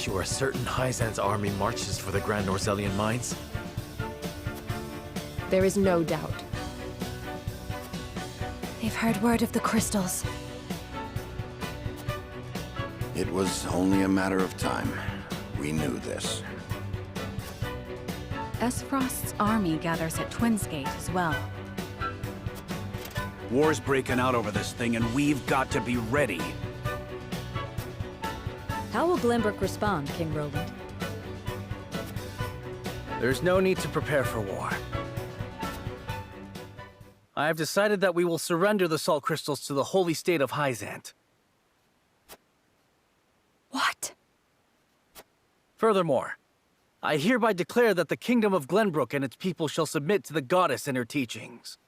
You are certain Hyzan's army marches for the Grand Norzelian mines? There is no doubt. They've heard word of the crystals. It was only a matter of time. We knew this. Esfrost's army gathers at Twinsgate as well. War's breaking out over this thing, and we've got to be ready. How will Glenbrook respond, King Roland? There's no need to prepare for war. I have decided that we will surrender the salt crystals to the holy state of Hyzant. What? Furthermore, I hereby declare that the kingdom of Glenbrook and its people shall submit to the goddess and her teachings.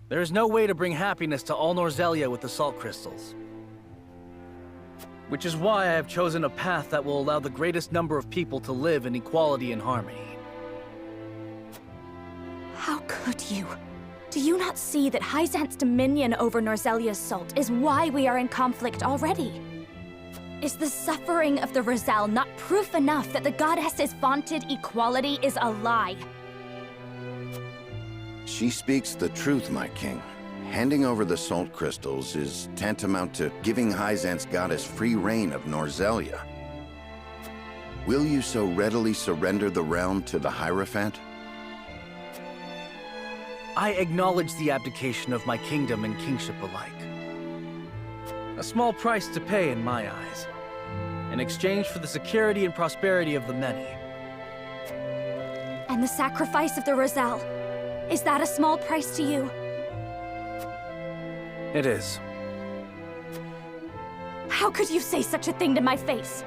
There is no way to bring happiness to all Norzelia with the salt crystals. Which is why I have chosen a path that will allow the greatest number of people to live in equality and harmony. How could you? Do you not see that Hyzant's dominion over Norzelia's salt is why we are in conflict already? Is the suffering of the Roselle not proof enough that the goddess's vaunted equality is a lie? She speaks the truth, my king. Handing over the salt crystals is tantamount to giving Hyzant's goddess free reign of Norzelia. Will you so readily surrender the realm to the Hierophant? I acknowledge the abdication of my kingdom and kingship alike. A small price to pay in my eyes, in exchange for the security and prosperity of the many. And the sacrifice of the Roselle, is that a small price to you? It is. How could you say such a thing to my face?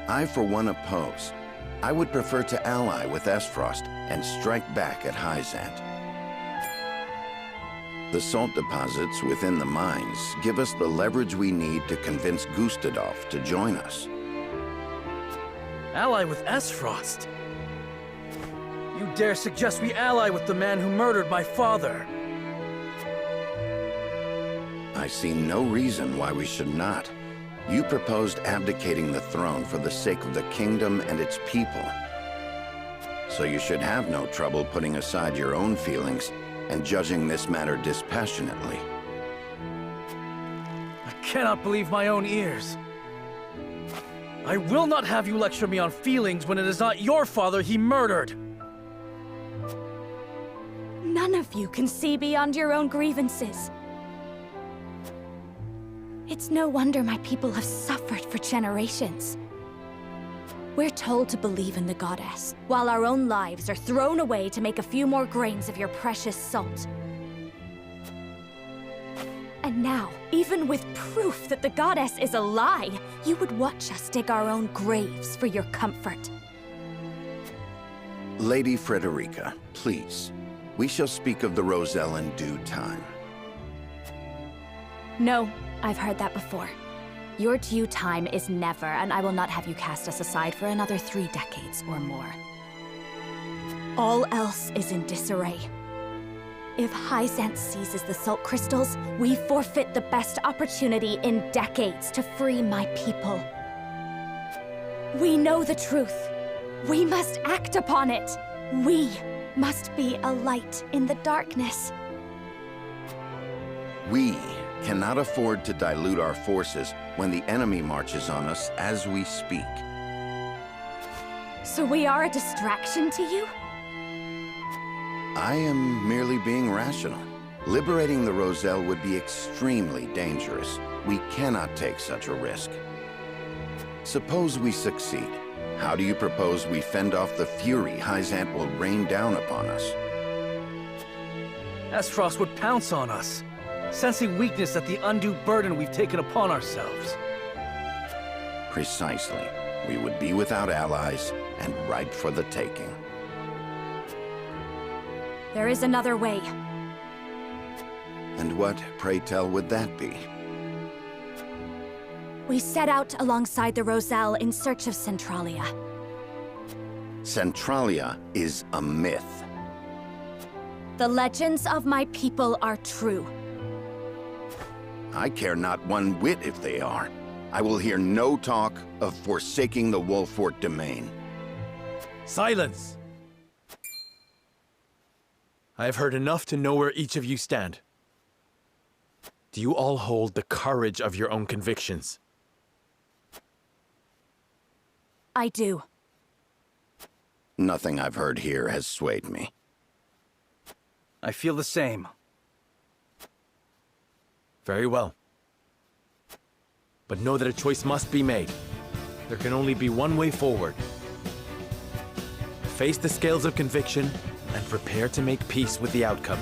I, for one, oppose. I would prefer to ally with Esfrost and strike back at Hyzant. The salt deposits within the mines give us the leverage we need to convince Gustadolf to join us. Ally with Esfrost? You dare suggest we ally with the man who murdered my father? I see no reason why we should not. You proposed abdicating the throne for the sake of the kingdom and its people. So you should have no trouble putting aside your own feelings and judging this matter dispassionately. I cannot believe my own ears. I will not have you lecture me on feelings when it is not your father he murdered. None of you can see beyond your own grievances. It's no wonder my people have suffered for generations. We're told to believe in the goddess, while our own lives are thrown away to make a few more grains of your precious salt. And now, even with proof that the goddess is a lie, you would watch us dig our own graves for your comfort. Lady Frederica, please. We shall speak of the Roselle in due time. No, I've heard that before. Your due time is never, and I will not have you cast us aside for another 3 decades or more. All else is in disarray. If Hyzant seizes the salt crystals, we forfeit the best opportunity in decades to free my people. We know the truth. We must act upon it. We must be a light in the darkness. We cannot afford to dilute our forces when the enemy marches on us as we speak. So we are a distraction to you? I am merely being rational. Liberating the Roselle would be extremely dangerous. We cannot take such a risk. Suppose we succeed. How do you propose we fend off the fury Hyzant will rain down upon us? Esfrost would pounce on us, sensing weakness at the undue burden we've taken upon ourselves. Precisely. We would be without allies and ripe for the taking. There is another way. And what, pray tell, would that be? We set out alongside the Roselle in search of Centralia. Centralia is a myth. The legends of my people are true. I care not one whit if they are. I will hear no talk of forsaking the Wolfort domain. Silence! I have heard enough to know where each of you stand. Do you all hold the courage of your own convictions? I do. Nothing I've heard here has swayed me. I feel the same. Very well. But know that a choice must be made. There can only be one way forward. Face the scales of conviction and prepare to make peace with the outcome.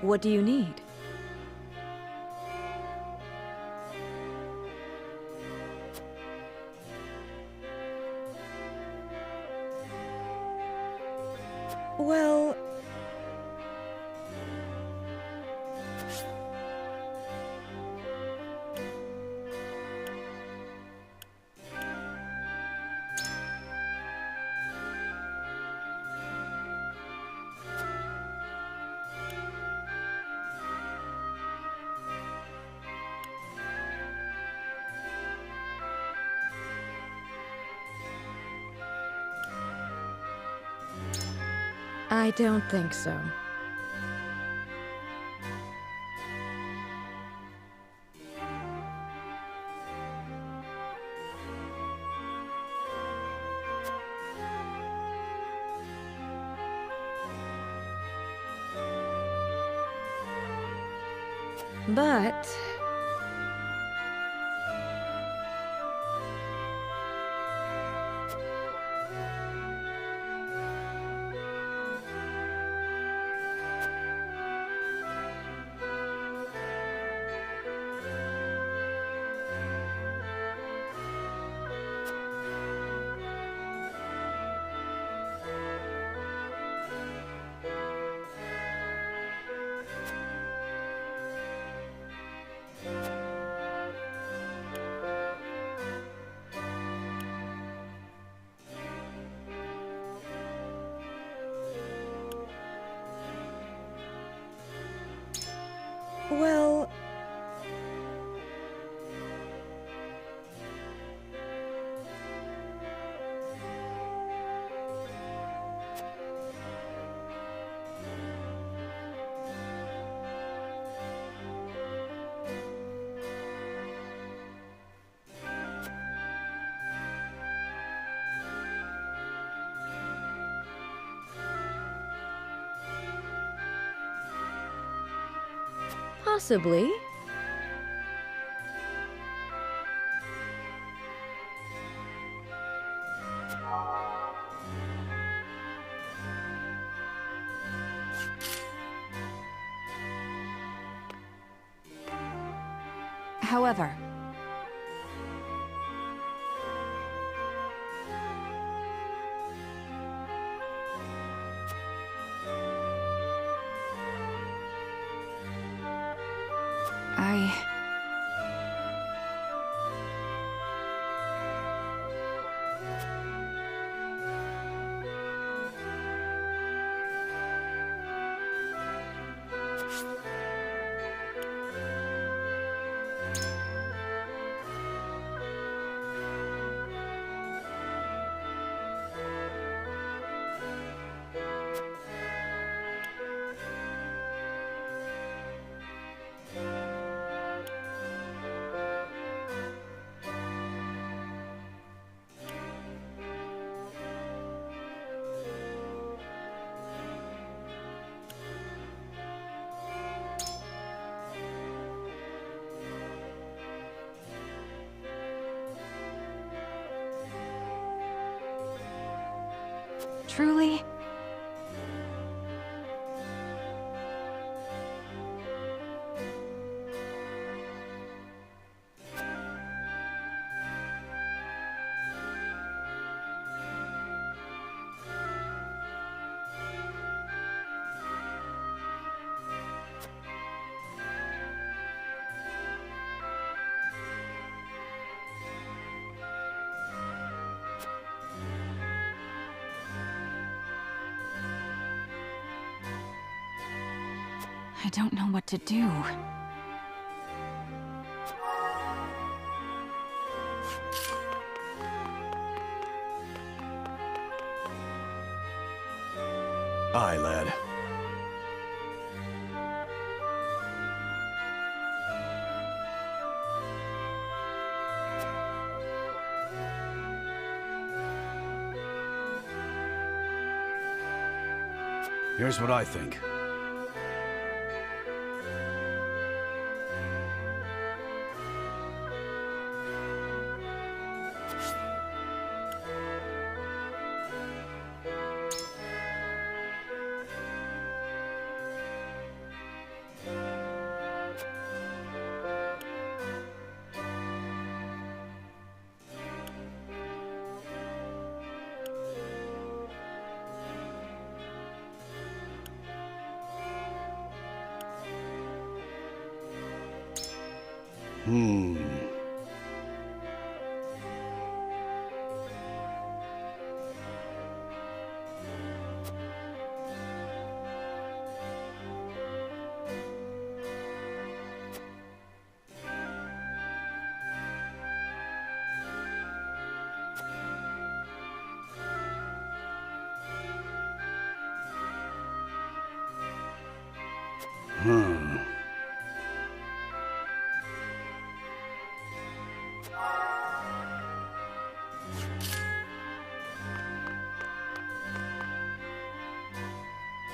What do you need? Well... I don't think so. But... Possibly. However, truly, I don't know what to do. Aye, lad. Here's what I think.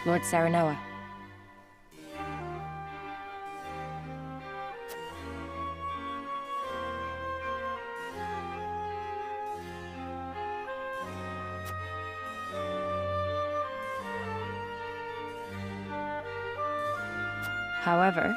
Lord Saranoa. However,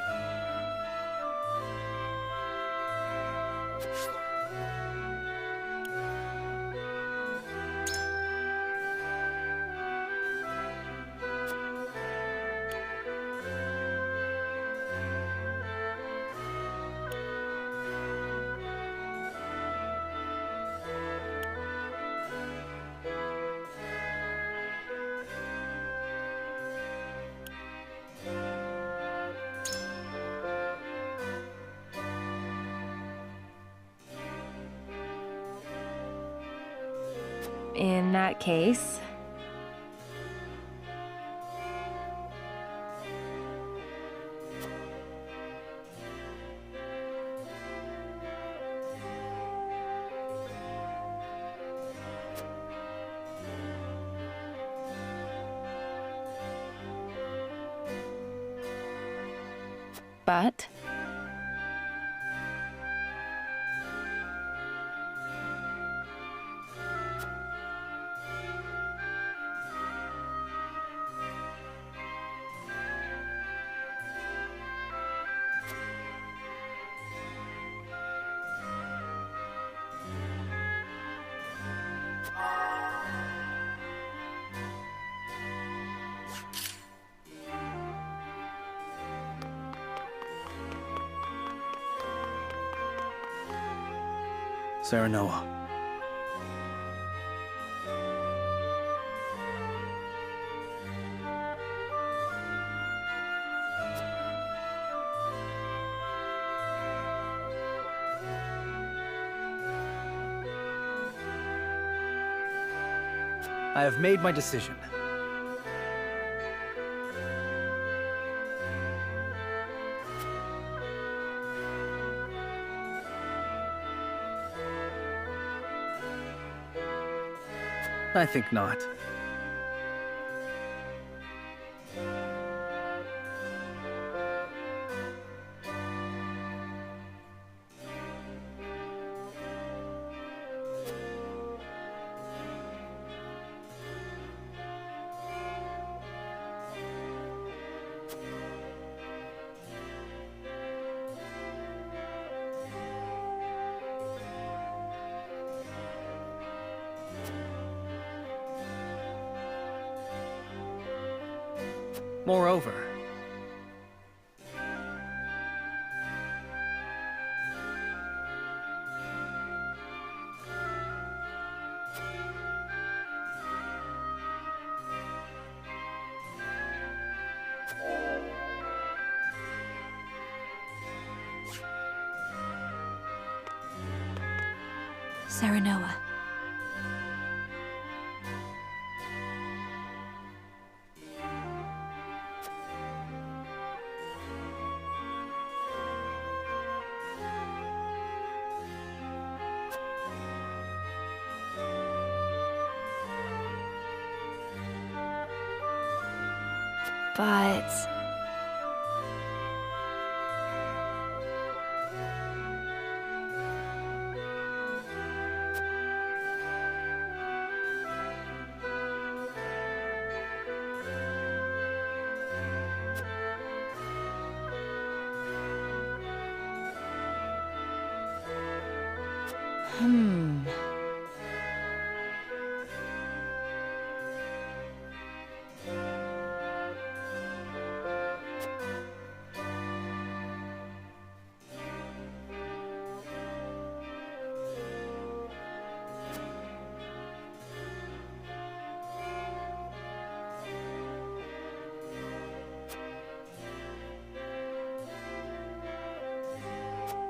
in that case, But Serenoa. I have made my decision. I think not. Moreover, Serenoa. but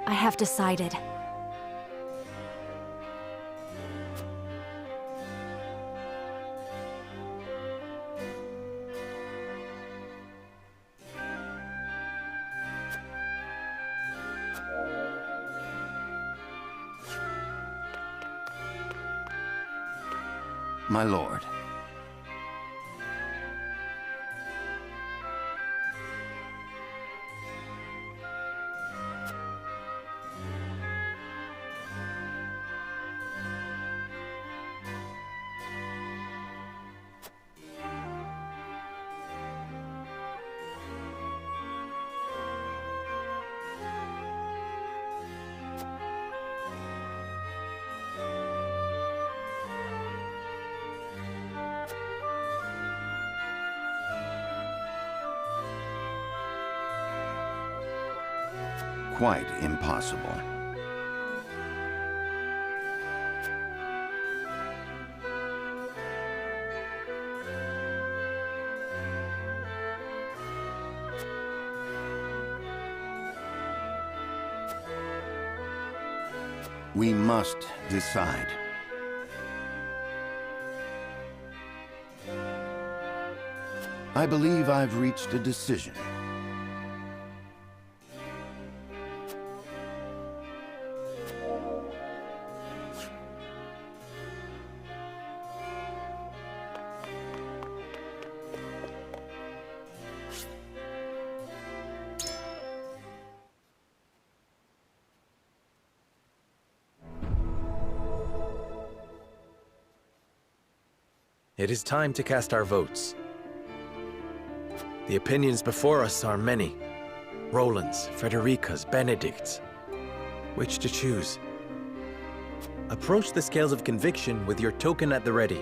I have decided. My lord. Quite impossible. We must decide. I believe I've reached a decision. It is time to cast our votes. The opinions before us are many. Roland's, Frederica's, Benedict's. Which to choose? Approach the scales of conviction with your token at the ready.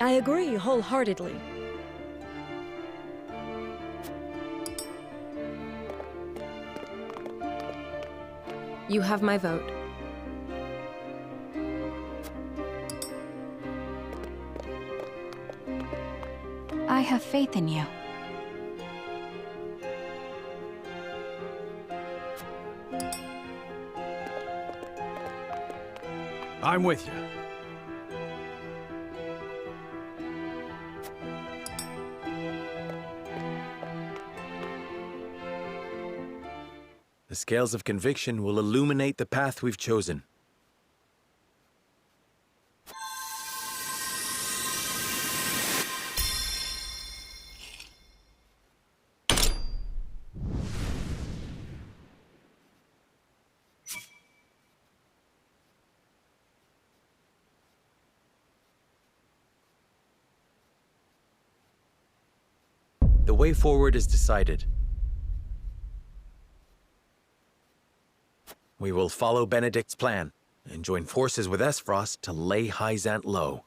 I agree wholeheartedly. You have my vote. I have faith in you. I'm with you. The scales of conviction will illuminate the path we've chosen. The way forward is decided. We will follow Benedict's plan and join forces with Esfrost to lay Hyzant low.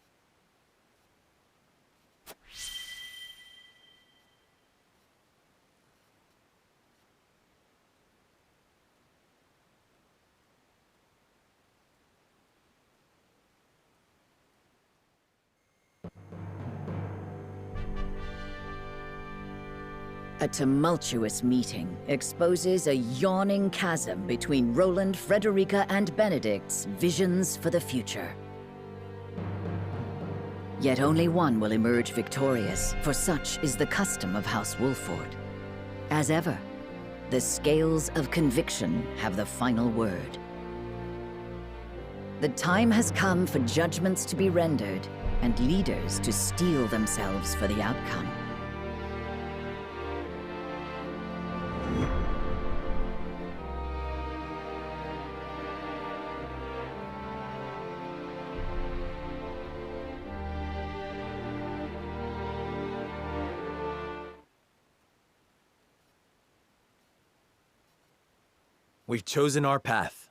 A tumultuous meeting exposes a yawning chasm between Roland, Frederica, and Benedict's visions for the future. Yet only one will emerge victorious, for such is the custom of House Wolford. As ever, the scales of conviction have the final word. The time has come for judgments to be rendered, and leaders to steel themselves for the outcome. We've chosen our path.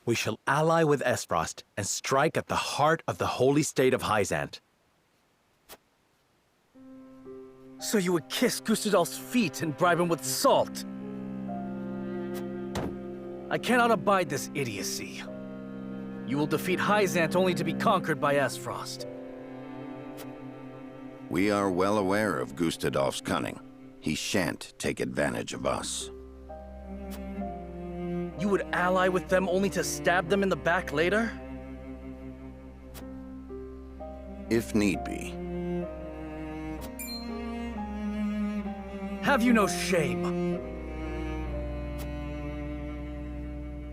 We shall ally with Esfrost and strike at the heart of the holy state of Hyzant. So you would kiss Gustadolf's feet and bribe him with salt? I cannot abide this idiocy. You will defeat Hyzant only to be conquered by Esfrost. We are well aware of Gustadolf's cunning. He shan't take advantage of us. You would ally with them only to stab them in the back later? If need be. Have you no shame?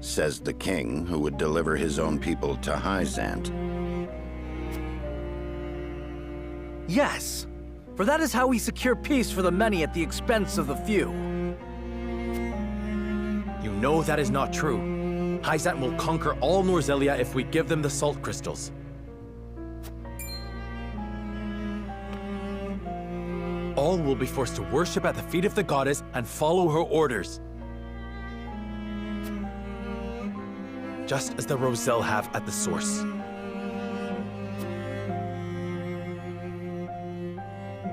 Says the king who would deliver his own people to Hyzant. Yes, for that is how we secure peace for the many at the expense of the few. You know that is not true. Hyzant will conquer all Norzelia if we give them the salt crystals. All will be forced to worship at the feet of the goddess and follow her orders. Just as the Roselle have at the source.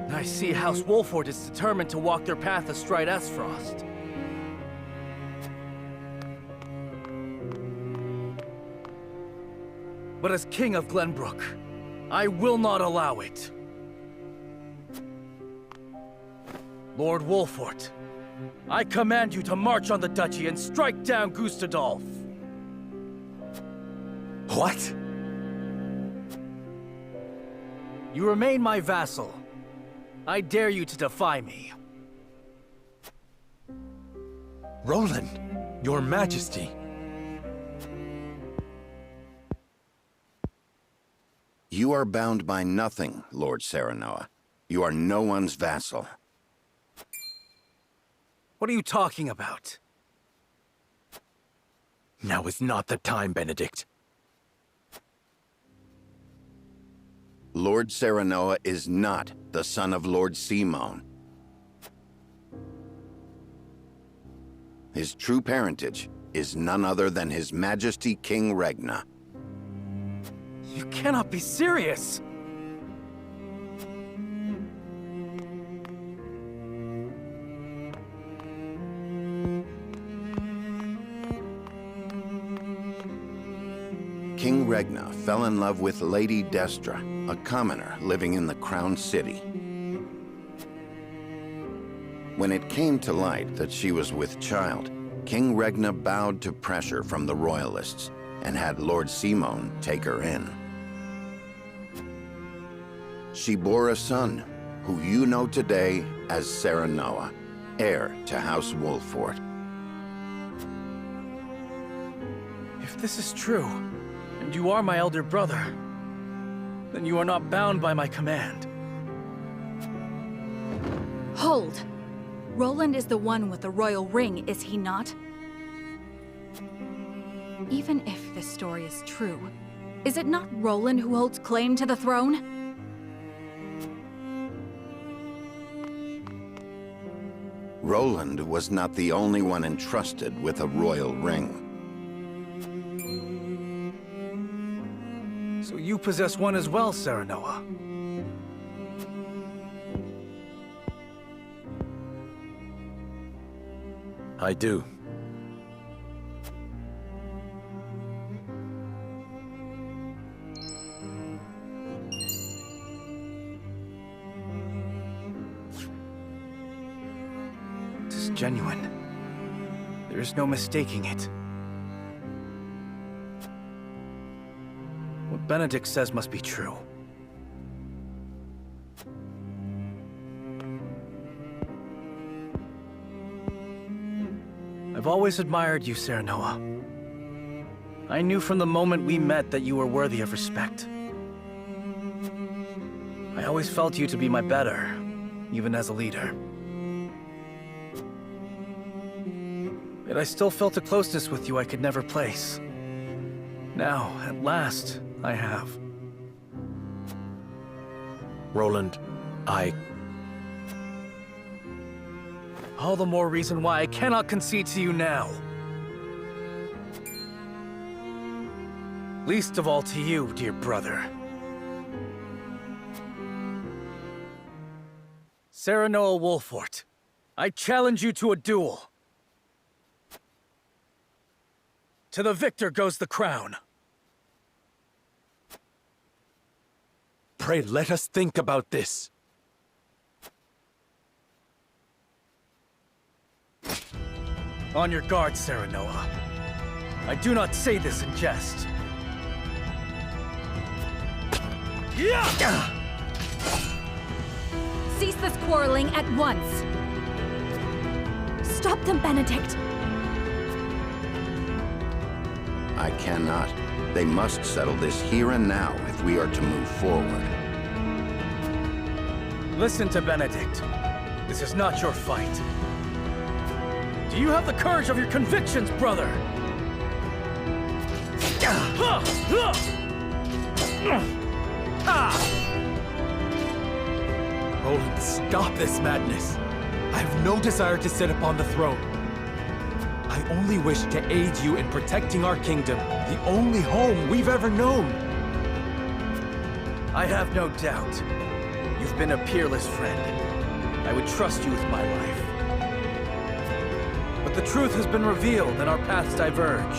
I see House Wolford is determined to walk their path astride Esfrost. But as King of Glenbrook, I will not allow it. Lord Wolford, I command you to march on the duchy and strike down Gustadolf. What? You remain my vassal. I dare you to defy me. Roland, your majesty. You are bound by nothing, Lord Serenoa. You are no one's vassal. What are you talking about? Now is not the time, Benedict. Lord Serenoa is not the son of Lord Simone. His true parentage is none other than His Majesty King Regna. You cannot be serious! King Regna fell in love with Lady Destra, a commoner living in the Crown City. When it came to light that she was with child, King Regna bowed to pressure from the royalists and had Lord Simone take her in. She bore a son, who you know today as Serenoa, heir to House Wolfort. If this is true, and you are my elder brother, then you are not bound by my command. Hold! Roland is the one with the royal ring, is he not? Even if this story is true, is it not Roland who holds claim to the throne? Roland was not the only one entrusted with a royal ring. So you possess one as well, Serenoa. I do. It is genuine. There is no mistaking it. What Benedict says must be true. I've always admired you, Serenoa. I knew from the moment we met that you were worthy of respect. I always felt you to be my better, even as a leader. Yet I still felt a closeness with you I could never place. Now, at last, I have. Roland, All the more reason why I cannot concede to you now. Least of all to you, dear brother. Serenoa Wolfort, I challenge you to a duel. To the victor goes the crown. pray let us think about this. On your guard, Serenoa. I do not say this in jest. Cease this quarreling at once! Stop them, Benedict! I cannot. They must settle this here and now if we are to move forward. Listen to Benedict. This is not your fight. Do you have the courage of your convictions, brother? Roland, stop this madness. I have no desire to sit upon the throne. I only wish to aid you in protecting our kingdom, the only home we've ever known. I have no doubt. You've been a peerless friend. I would trust you with my life. But the truth has been revealed and our paths diverge.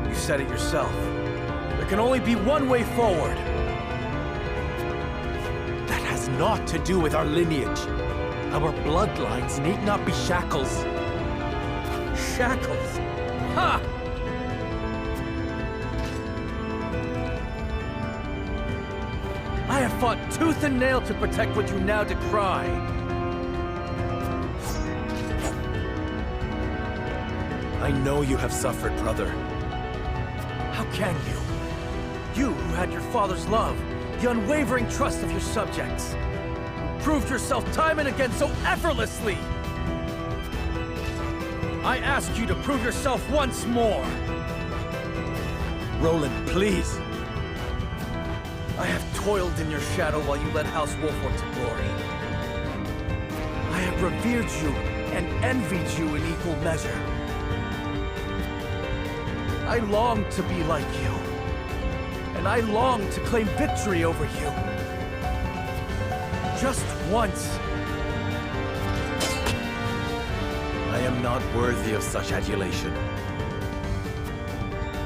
You said it yourself. There can only be one way forward. That has naught to do with our lineage. Our bloodlines need not be shackles. Shackles? Ha! I have fought tooth and nail to protect what you now decry. I know you have suffered, brother. How can you? You who had your father's love, the unwavering trust of your subjects. Proved yourself time and again so effortlessly. I ask you to prove yourself once more. Roland, please. I have toiled in your shadow while you led House Wolford to glory. I have revered you and envied you in equal measure. I long to be like you, and I long to claim victory over you. Just once. I am not worthy of such adulation.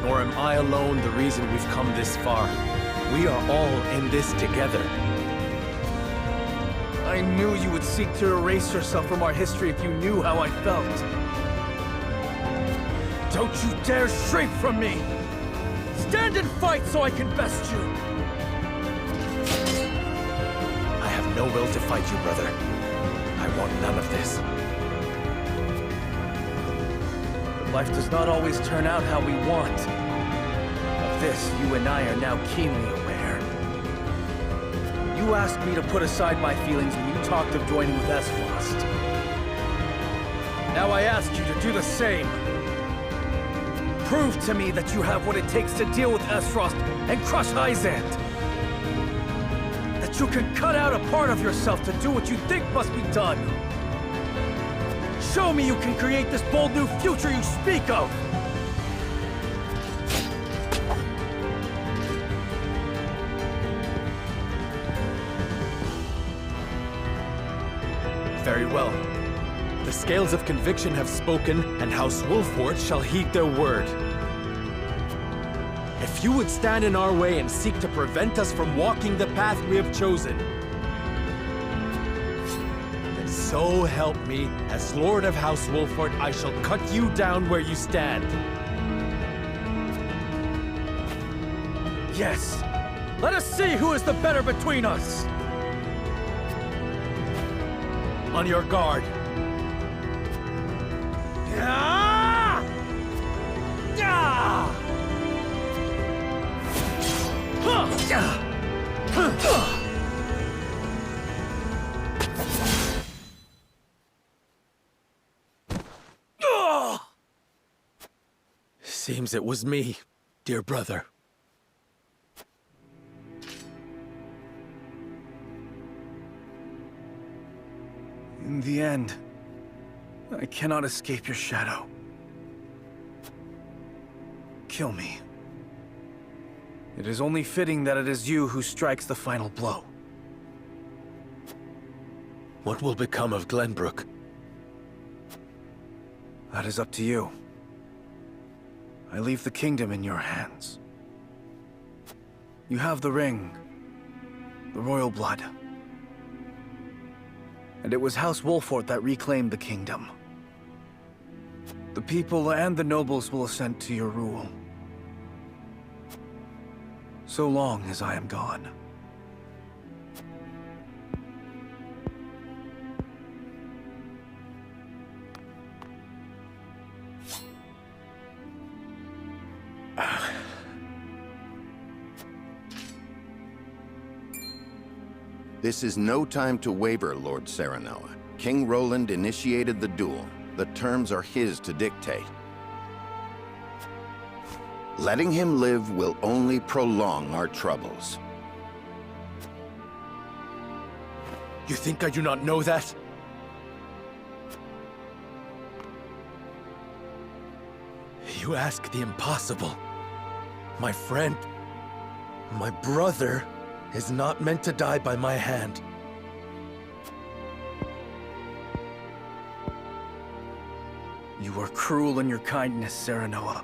Nor am I alone the reason we've come this far. We are all in this together. I knew you would seek to erase yourself from our history if you knew how I felt. Don't you dare shrink from me! Stand and fight so I can best you! I have no will to fight you, brother. I want none of this. But life does not always turn out how we want. Of this, you and I are now keenly aware. You asked me to put aside my feelings when you talked of joining with S-Frost. Now I ask you to do the same. Prove to me that you have what it takes to deal with S-Frost and crush Izand. That you can cut out a part of yourself to do what you think must be done. Show me you can create this bold new future you speak of. Very well. The scales of conviction have spoken, and House Wolford shall heed their word. If you would stand in our way and seek to prevent us from walking the path we have chosen, then so help me, as Lord of House Wolford, I shall cut you down where you stand. Yes. Let us see who is the better between us. On your guard. Ah! Ah! Seems it was me, dear brother. In the end, I cannot escape your shadow. Kill me. It is only fitting that it is you who strikes the final blow. What will become of Glenbrook? That is up to you. I leave the kingdom in your hands. You have the ring, the royal blood. And it was House Wolford that reclaimed the kingdom. The people and the nobles will assent to your rule. So long as I am gone. This is no time to waver, Lord Serenoa. King Roland initiated the duel. The terms are his to dictate. Letting him live will only prolong our troubles. You think I do not know that? You ask the impossible. My friend, my brother, is not meant to die by my hand. You are cruel in your kindness, Serenoa.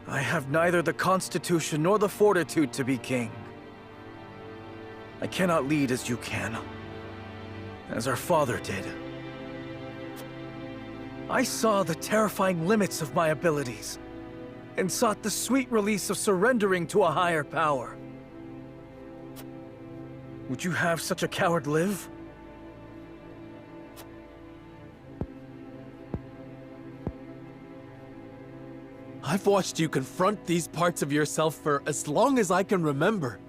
I have neither the constitution nor the fortitude to be king. I cannot lead as you can, as our father did. I saw the terrifying limits of my abilities, and sought the sweet release of surrendering to a higher power. Would you have such a coward live? I've watched you confront these parts of yourself for as long as I can remember.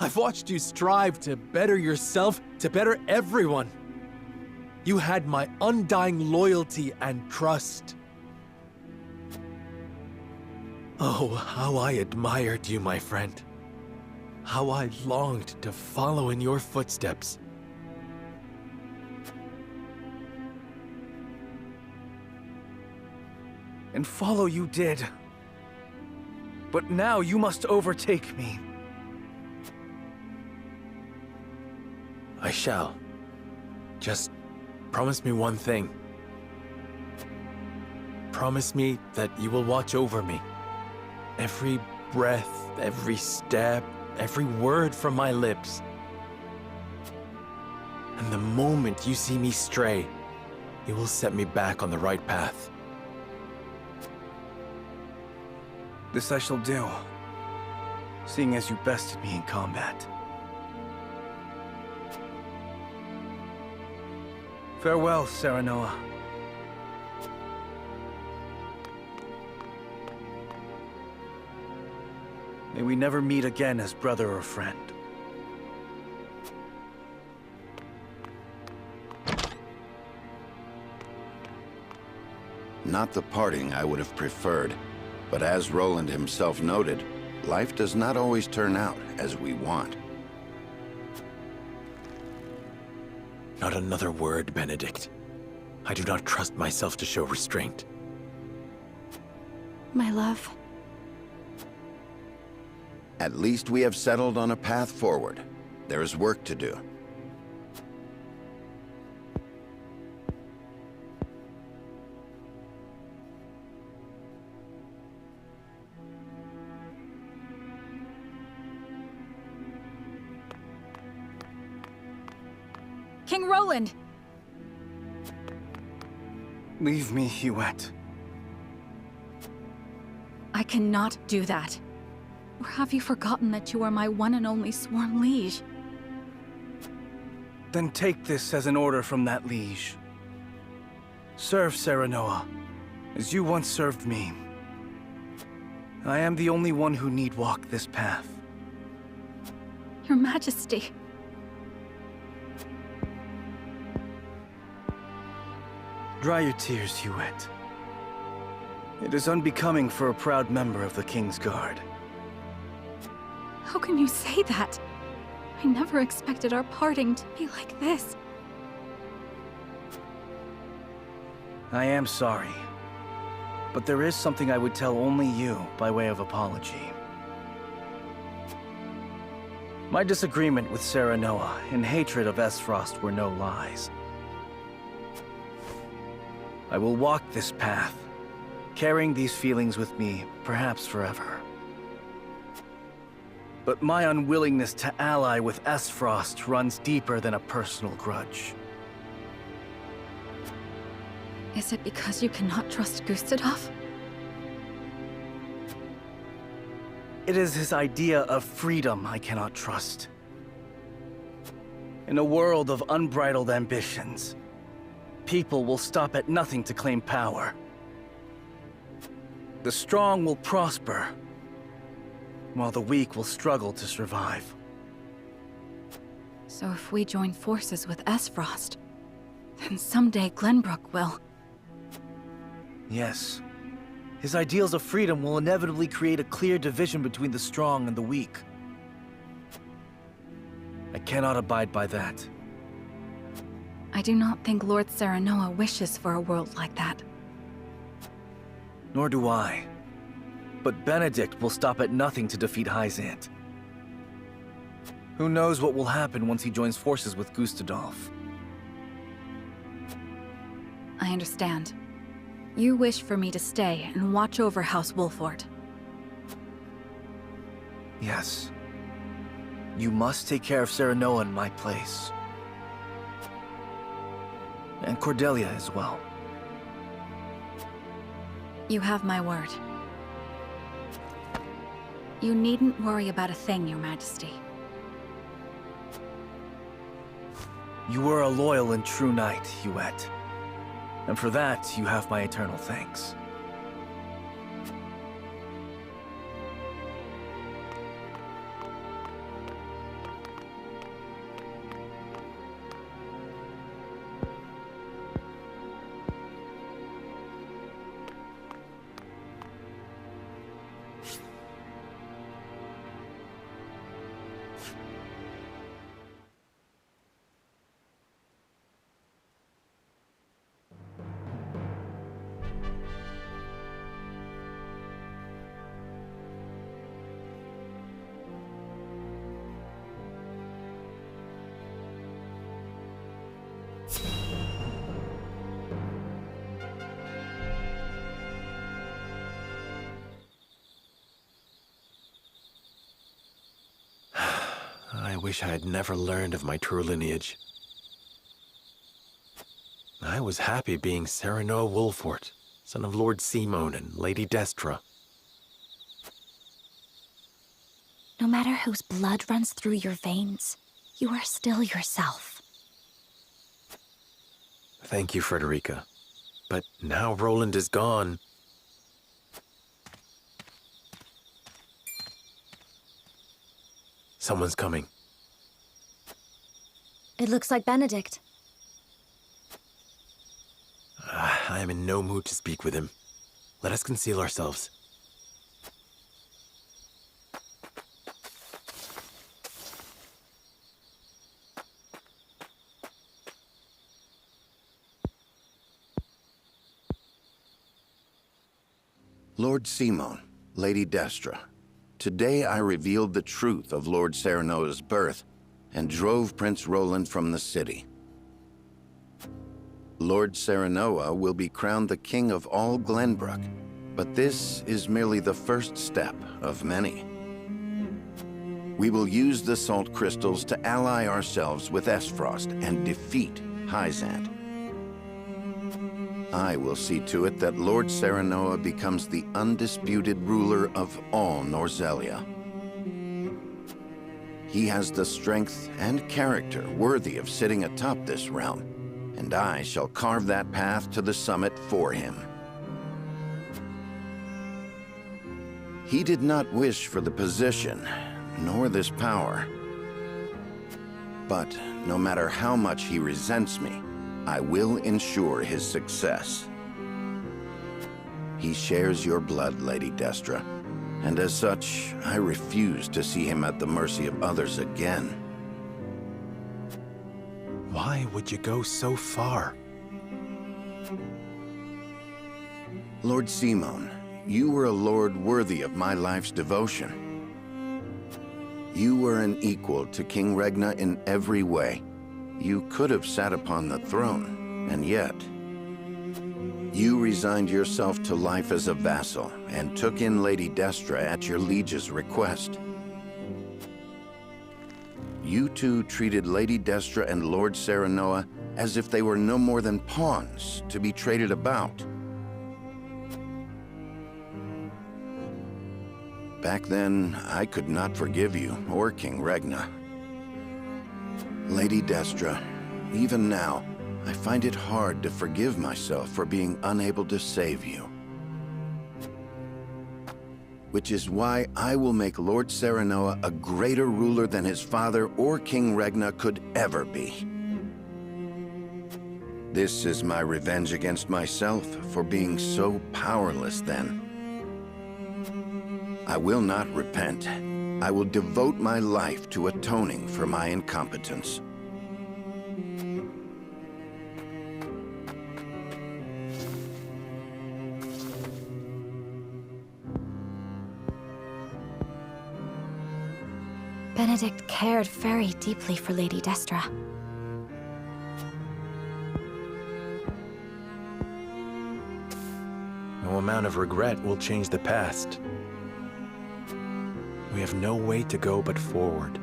I've watched you strive to better yourself, to better everyone. You had my undying loyalty and trust. Oh, how I admired you, my friend. How I longed to follow in your footsteps. And follow you did. But now you must overtake me. I shall. Just promise me one thing. Promise me that you will watch over me. Every breath, every step, every word from my lips. And the moment you see me stray, you will set me back on the right path. This I shall do, seeing as you bested me in combat. Farewell, Serenoa. May we never meet again as brother or friend. Not the parting I would have preferred, but as Roland himself noted, life does not always turn out as we want. Not another word, Benedict. I do not trust myself to show restraint. My love. At least we have settled on a path forward. There is work to do. King Roland! Leave me, Huette. I cannot do that. Or have you forgotten that you are my one and only sworn liege? Then take this as an order from that liege. Serve Serenoa, as you once served me. I am the only one who need walk this path. Your Majesty. Dry your tears, Huette. It is unbecoming for a proud member of the King's Guard. How can you say that? I never expected our parting to be like this. I am sorry. But there is something I would tell only you by way of apology. My disagreement with Serenoa and hatred of Esfrost were no lies. I will walk this path, carrying these feelings with me, perhaps forever. But my unwillingness to ally with Esfrost runs deeper than a personal grudge. Is it because you cannot trust Gustadov? It is his idea of freedom I cannot trust. In a world of unbridled ambitions, people will stop at nothing to claim power. The strong will prosper, while the weak will struggle to survive. So if we join forces with Esfrost, then someday Glenbrook will... Yes. His ideals of freedom will inevitably create a clear division between the strong and the weak. I cannot abide by that. I do not think Lord Serenoa wishes for a world like that. Nor do I. But Benedict will stop at nothing to defeat Hyzant. Who knows what will happen once he joins forces with Gustadolf? I understand. You wish for me to stay and watch over House Wolfort. Yes. You must take care of Serenoa in my place. And Cordelia as well. You have my word. You needn't worry about a thing, Your Majesty. You were a loyal and true knight, Huette. And for that, you have my eternal thanks. I wish I had never learned of my true lineage. I was happy being Serenoa Wolfort, son of Lord Simon and Lady Destra. No matter whose blood runs through your veins, you are still yourself. Thank you, Frederica. But now Roland is gone. Someone's coming. It looks like Benedict. I am in no mood to speak with him. Let us conceal ourselves. Lord Simon, Lady Destra, today I revealed the truth of Lord Serenoa's birth and drove Prince Roland from the city. Lord Serenoa will be crowned the king of all Glenbrook, but this is merely the first step of many. We will use the salt crystals to ally ourselves with Esfrost and defeat Hyzant. I will see to it that Lord Serenoa becomes the undisputed ruler of all Norzelia. He has the strength and character worthy of sitting atop this realm, and I shall carve that path to the summit for him. He did not wish for the position, nor this power. But no matter how much he resents me, I will ensure his success. He shares your blood, Lady Destra, and as such, I refuse to see him at the mercy of others again. Why would you go so far? Lord Simon, you were a lord worthy of my life's devotion. You were an equal to King Regna in every way. You could have sat upon the throne, and yet you resigned yourself to life as a vassal and took in Lady Destra at your liege's request. You two treated Lady Destra and Lord Serenoa as if they were no more than pawns to be traded about. Back then, I could not forgive you or King Regna. Lady Destra, even now, I find it hard to forgive myself for being unable to save you. Which is why I will make Lord Serenoa a greater ruler than his father or King Regna could ever be. This is my revenge against myself for being so powerless then. I will not repent. I will devote my life to atoning for my incompetence. Benedict cared very deeply for Lady Destra. No amount of regret will change the past. We have no way to go but forward.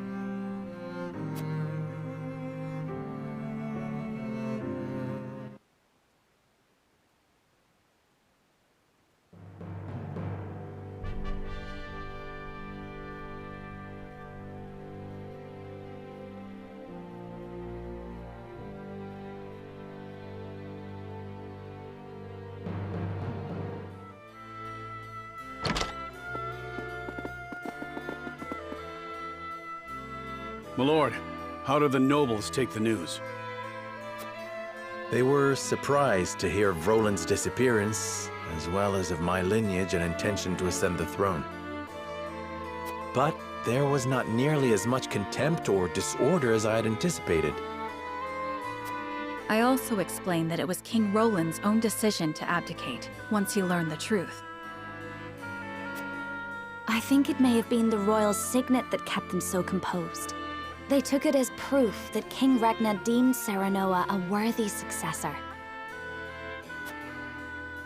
My lord, how did the nobles take the news? They were surprised to hear of Roland's disappearance, as well as of my lineage and intention to ascend the throne. But there was not nearly as much contempt or disorder as I had anticipated. I also explained that it was King Roland's own decision to abdicate once he learned the truth. I think it may have been the royal signet that kept them so composed. They took it as proof that King Regna deemed Serenoa a worthy successor.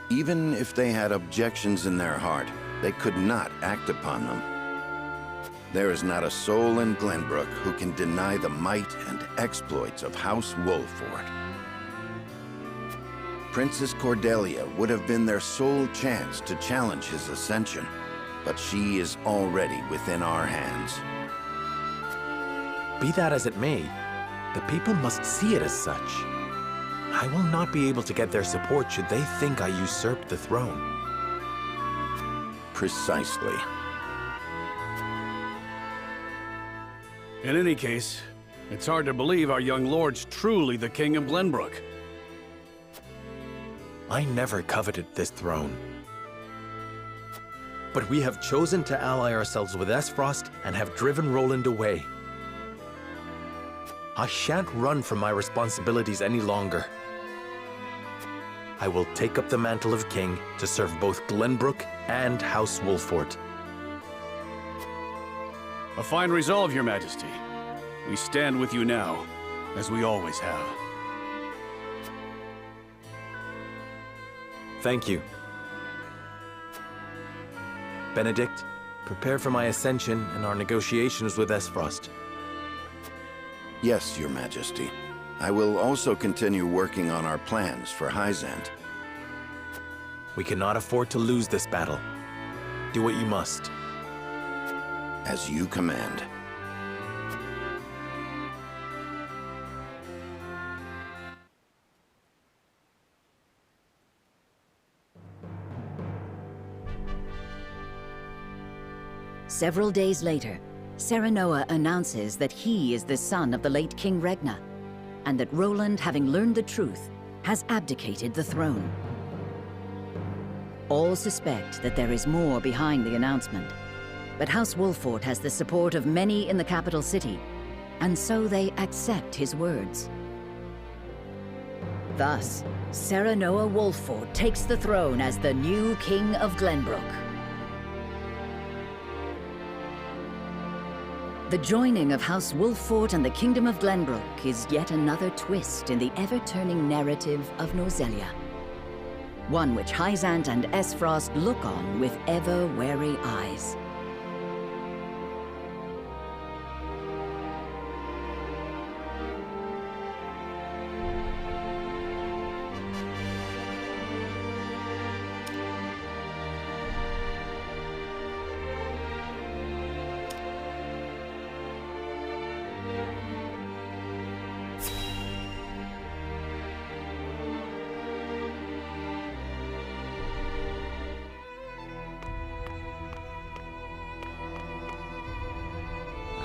Even if they had objections in their heart, they could not act upon them. There is not a soul in Glenbrook who can deny the might and exploits of House Wolford. Princess Cordelia would have been their sole chance to challenge his ascension, but she is already within our hands. Be that as it may, the people must see it as such. I will not be able to get their support should they think I usurped the throne. Precisely. In any case, it's hard to believe our young lord's truly the King of Glenbrook. I never coveted this throne. But we have chosen to ally ourselves with Esfrost and have driven Roland away. I shan't run from my responsibilities any longer. I will take up the mantle of king to serve both Glenbrook and House Wolford. A fine resolve, Your Majesty. We stand with you now, as we always have. Thank you. Benedict, prepare for my ascension and our negotiations with Esfrost. Yes, Your Majesty. I will also continue working on our plans for Hyzant. We cannot afford to lose this battle. Do what you must. As you command. Several days later, Serenoa announces that he is the son of the late King Regna, and that Roland, having learned the truth, has abdicated the throne. All suspect that there is more behind the announcement, but House Wolford has the support of many in the capital city, and so they accept his words. Thus, Serenoa Wolford takes the throne as the new King of Glenbrook. The joining of House Wolford and the Kingdom of Glenbrook is yet another twist in the ever-turning narrative of Nozelia. One which Hyzant and Esfrost look on with ever-wary eyes.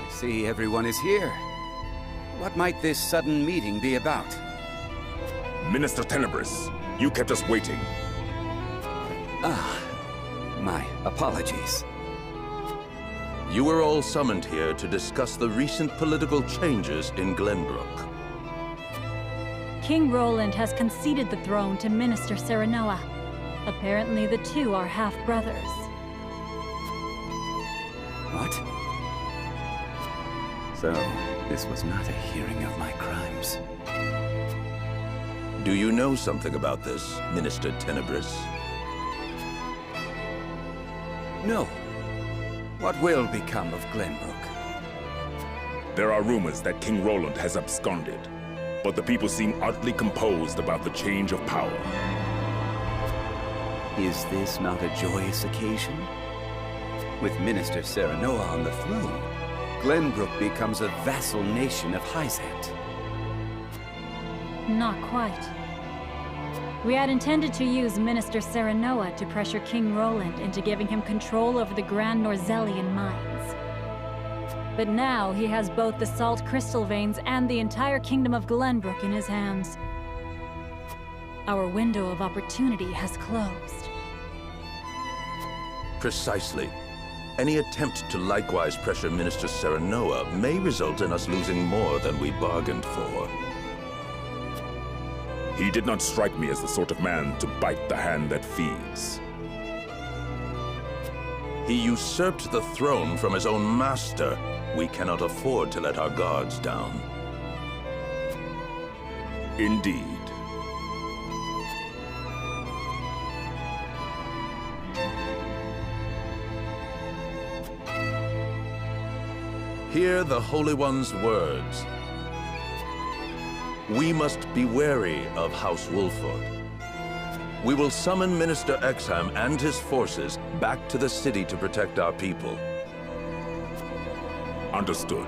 See, everyone is here. What might this sudden meeting be about? Minister Tenebris, you kept us waiting. My apologies. You were all summoned here to discuss the recent political changes in Glenbrook. King Roland has conceded the throne to Minister Serenoa. Apparently the two are half-brothers. What? So, this was not a hearing of my crimes. Do you know something about this, Minister Tenebris? No. What will become of Glenbrook? There are rumors that King Roland has absconded, but the people seem utterly composed about the change of power. Is this not a joyous occasion? With Minister Serenoa on the throne, Glenbrook becomes a vassal nation of Hyzant. Not quite. We had intended to use Minister Serenoa to pressure King Roland into giving him control over the Grand Norzelian mines. But now he has both the salt crystal veins and the entire kingdom of Glenbrook in his hands. Our window of opportunity has closed. Precisely. Any attempt to likewise pressure Minister Serenoa may result in us losing more than we bargained for. He did not strike me as the sort of man to bite the hand that feeds. He usurped the throne from his own master. We cannot afford to let our guards down. Indeed. Hear the Holy One's words. We must be wary of House Wolford. We will summon Minister Exham and his forces back to the city to protect our people. Understood.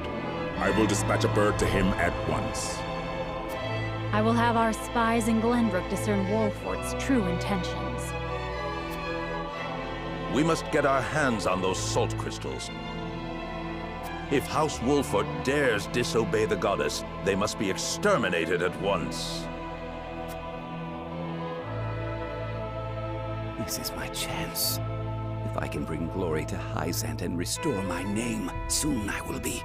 I will dispatch a bird to him at once. I will have our spies in Glenbrook discern Wolfort's true intentions. We must get our hands on those salt crystals. If House Wolford dares disobey the goddess, they must be exterminated at once. This is my chance. If I can bring glory to Hyzant and restore my name, soon I will be.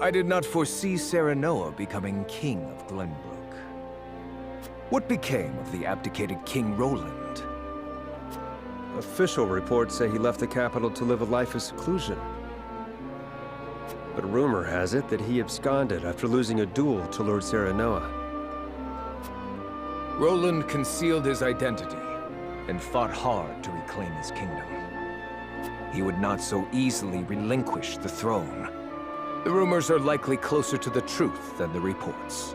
I did not foresee Serenoa becoming king of Glenbrook. What became of the abdicated King Roland? Official reports say he left the capital to live a life of seclusion. But rumor has it that he absconded after losing a duel to Lord Serenoa. Roland concealed his identity and fought hard to reclaim his kingdom. He would not so easily relinquish the throne. The rumors are likely closer to the truth than the reports.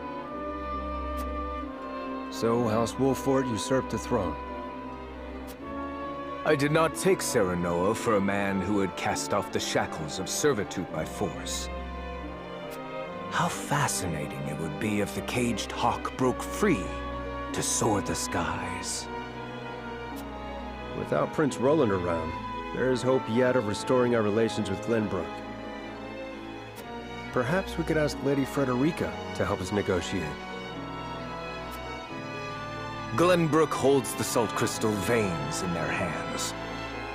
So House Wolford usurped the throne. I did not take Serenoa for a man who had cast off the shackles of servitude by force. How fascinating it would be if the caged hawk broke free to soar the skies. Without Prince Roland around, there is hope yet of restoring our relations with Glenbrook. Perhaps we could ask Lady Frederica to help us negotiate. Glenbrook holds the salt crystal veins in their hands.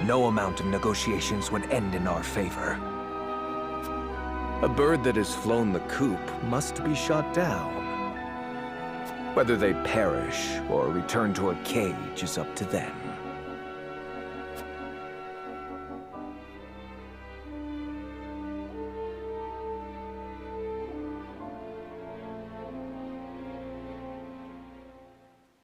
No amount of negotiations would end in our favor. A bird that has flown the coop must be shot down. Whether they perish or return to a cage is up to them.